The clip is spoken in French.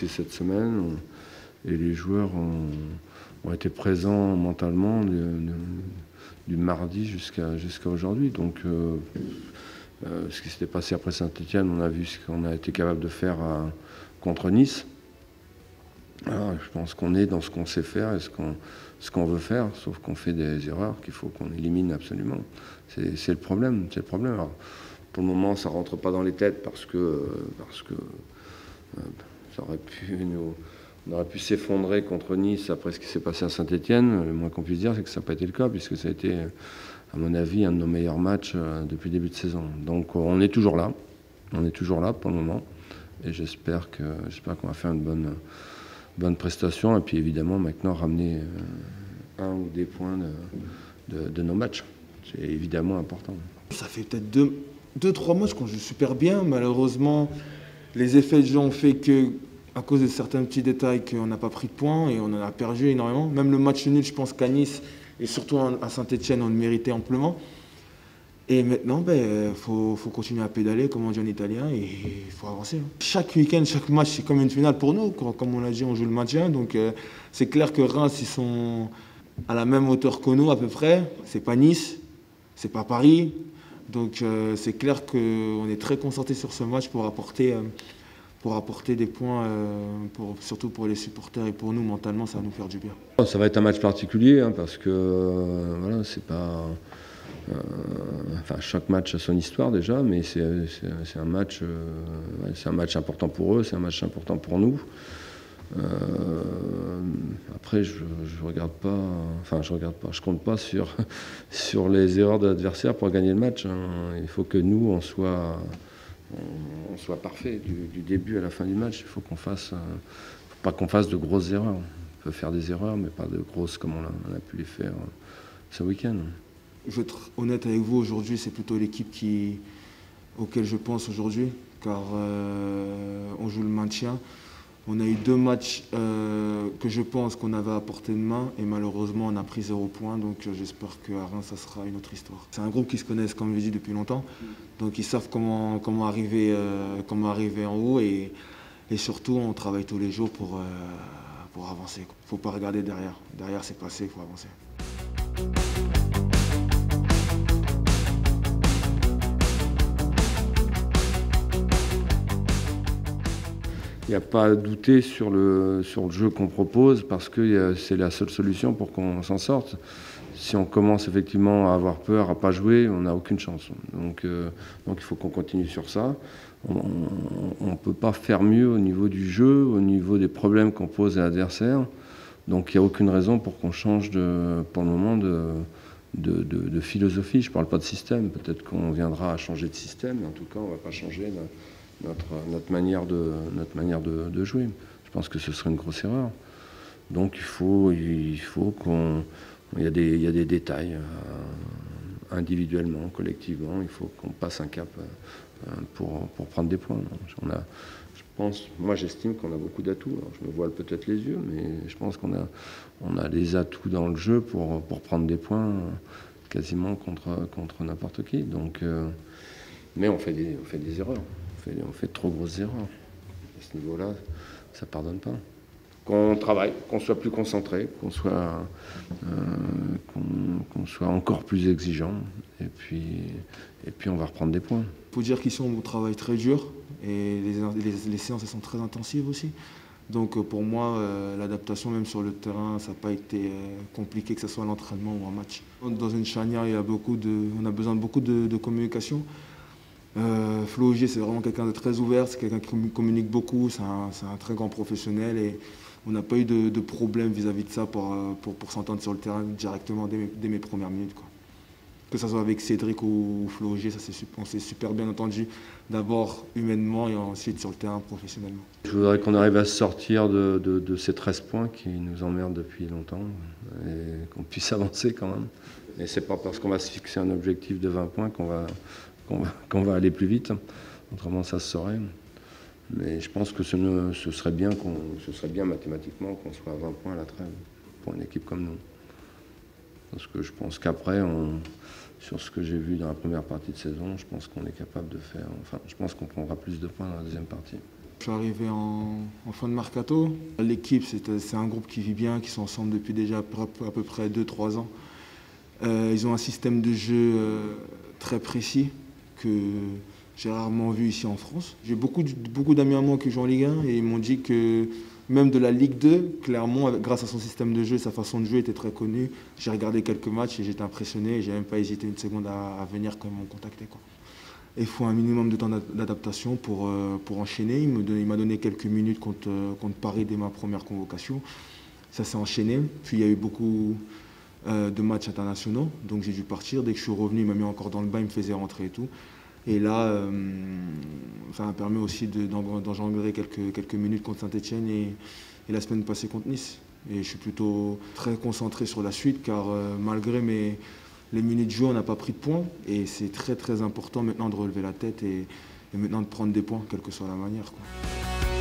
Cette semaine et les joueurs ont été présents mentalement du mardi jusqu'à aujourd'hui. Donc ce qui s'était passé après Saint-Etienne, on a vu ce qu'on a été capable de faire contre Nice. Alors, je pense qu'on est dans ce qu'on sait faire et ce qu'on veut faire, sauf qu'on fait des erreurs qu'il faut qu'on élimine absolument. C'est le problème. Alors, pour le moment, ça ne rentre pas dans les têtes parce que on aurait pu s'effondrer contre Nice après ce qui s'est passé à Saint-Etienne. Le moins qu'on puisse dire, c'est que ça n'a pas été le cas, puisque ça a été, à mon avis, un de nos meilleurs matchs depuis le début de saison. Donc on est toujours là. On est toujours là pour le moment. Et j'espère qu'on va faire une bonne prestation. Et puis évidemment, maintenant, ramener un ou des points de nos matchs. C'est évidemment important. Ça fait peut-être 2-3 matchs qu'on joue super bien. Malheureusement, les effets de jeu ont fait que, à cause de certains petits détails, qu'on n'a pas pris de points et on en a perdu énormément. Même le match nul, je pense qu'à Nice et surtout à Saint-Etienne, on le méritait amplement. Et maintenant, faut continuer à pédaler, comme on dit en italien, et il faut avancer. Chaque week-end, chaque match, c'est comme une finale pour nous. Comme on l'a dit, on joue le maintien. Donc c'est clair que Reims, ils sont à la même hauteur que nous à peu près. C'est pas Nice, c'est pas Paris. Donc c'est clair qu'on est très concentré sur ce match pour apporter des points, surtout pour les supporters et pour nous, mentalement, ça va nous faire du bien. Ça va être un match particulier parce que voilà, c'est pas. Chaque match a son histoire déjà, mais c'est un match important pour eux, c'est un match important pour nous. Après, je compte pas sur les erreurs de l'adversaire pour gagner le match. Il faut que nous, on soit parfait du début à la fin du match. Il faut pas qu'on fasse de grosses erreurs. On peut faire des erreurs, mais pas de grosses comme on a pu les faire ce week-end. Je vais être honnête avec vous, aujourd'hui, c'est plutôt l'équipe auquel je pense aujourd'hui, car on joue le maintien. On a eu 2 matchs que je pense qu'on avait à portée de main et malheureusement on a pris 0 points, donc j'espère qu'à Reims ça sera une autre histoire. C'est un groupe qui se connaissent, comme je dis, depuis longtemps, donc ils savent comment arriver en haut et surtout on travaille tous les jours pour avancer. Il ne faut pas regarder derrière. Derrière c'est passé, il faut avancer. Il n'y a pas à douter sur le jeu qu'on propose parce que c'est la seule solution pour qu'on s'en sorte. Si on commence effectivement à avoir peur, à ne pas jouer, on n'a aucune chance. Donc il faut qu'on continue sur ça. On ne peut pas faire mieux au niveau du jeu, au niveau des problèmes qu'on pose à l'adversaire. Donc il n'y a aucune raison pour qu'on change pour le moment de philosophie. Je ne parle pas de système. Peut-être qu'on viendra à changer de système, mais en tout cas on ne va pas changer notre manière de jouer. Je pense que ce serait une grosse erreur. Donc il faut qu'on... Il y a des détails individuellement, collectivement. Il faut qu'on passe un cap pour prendre des points. Moi j'estime qu'on a beaucoup d'atouts. Je me voile peut-être les yeux, mais je pense qu'on a des atouts dans le jeu pour prendre des points quasiment contre n'importe qui. Donc, mais on fait des erreurs. On fait de trop grosses erreurs. À ce niveau-là, ça ne pardonne pas. Qu'on travaille, qu'on soit plus concentré, qu'on soit encore plus exigeant. Et puis on va reprendre des points. Il faut dire qu'ici on travaille très dur et les séances elles sont très intensives aussi. Donc pour moi, l'adaptation même sur le terrain, ça n'a pas été compliqué, que ce soit à l'entraînement ou en match. Dans une charnière, on a besoin de beaucoup de communication. Flo Augier, c'est vraiment quelqu'un de très ouvert, c'est quelqu'un qui communique beaucoup, c'est un très grand professionnel et on n'a pas eu de problème vis-à-vis de ça pour s'entendre sur le terrain directement dès mes premières minutes, quoi. Que ce soit avec Cédric ou Flo Augier, on s'est super bien entendu, d'abord humainement et ensuite sur le terrain professionnellement. Je voudrais qu'on arrive à sortir de ces 13 points qui nous emmerdent depuis longtemps et qu'on puisse avancer quand même. Et c'est pas parce qu'on va se fixer un objectif de 20 points qu'on va aller plus vite, autrement ça se saurait. Mais je pense que ce serait bien mathématiquement qu'on soit à 20 points à la trêve pour une équipe comme nous. Parce que je pense qu'après, sur ce que j'ai vu dans la première partie de saison, je pense qu'on est capable de faire. Enfin, je pense qu'on prendra plus de points dans la deuxième partie. Je suis arrivé en fin de mercato. L'équipe, c'est un groupe qui vit bien, qui sont ensemble depuis déjà à peu près 2-3 ans. Ils ont un système de jeu très précis que j'ai rarement vu ici en France. J'ai beaucoup d'amis à moi qui jouent en Ligue 1 et ils m'ont dit que même de la Ligue 2, clairement, grâce à son système de jeu, sa façon de jouer était très connue. J'ai regardé quelques matchs et j'étais impressionné. J'ai même pas hésité une seconde à venir quand ils m'ont contacté, quoi. Il faut un minimum de temps d'adaptation pour enchaîner. Il m'a donné quelques minutes contre Paris dès ma première convocation. Ça s'est enchaîné. Puis il y a eu beaucoup de matchs internationaux, donc j'ai dû partir. Dès que je suis revenu, il m'a mis encore dans le bain, il me faisait rentrer et tout. Et là, ça m'a permis aussi d'engendrer quelques minutes contre Saint-Etienne et la semaine passée contre Nice. Et je suis plutôt très concentré sur la suite car malgré les minutes de jeu, on n'a pas pris de points. Et c'est très très important maintenant de relever la tête et maintenant de prendre des points, quelle que soit la manière, quoi.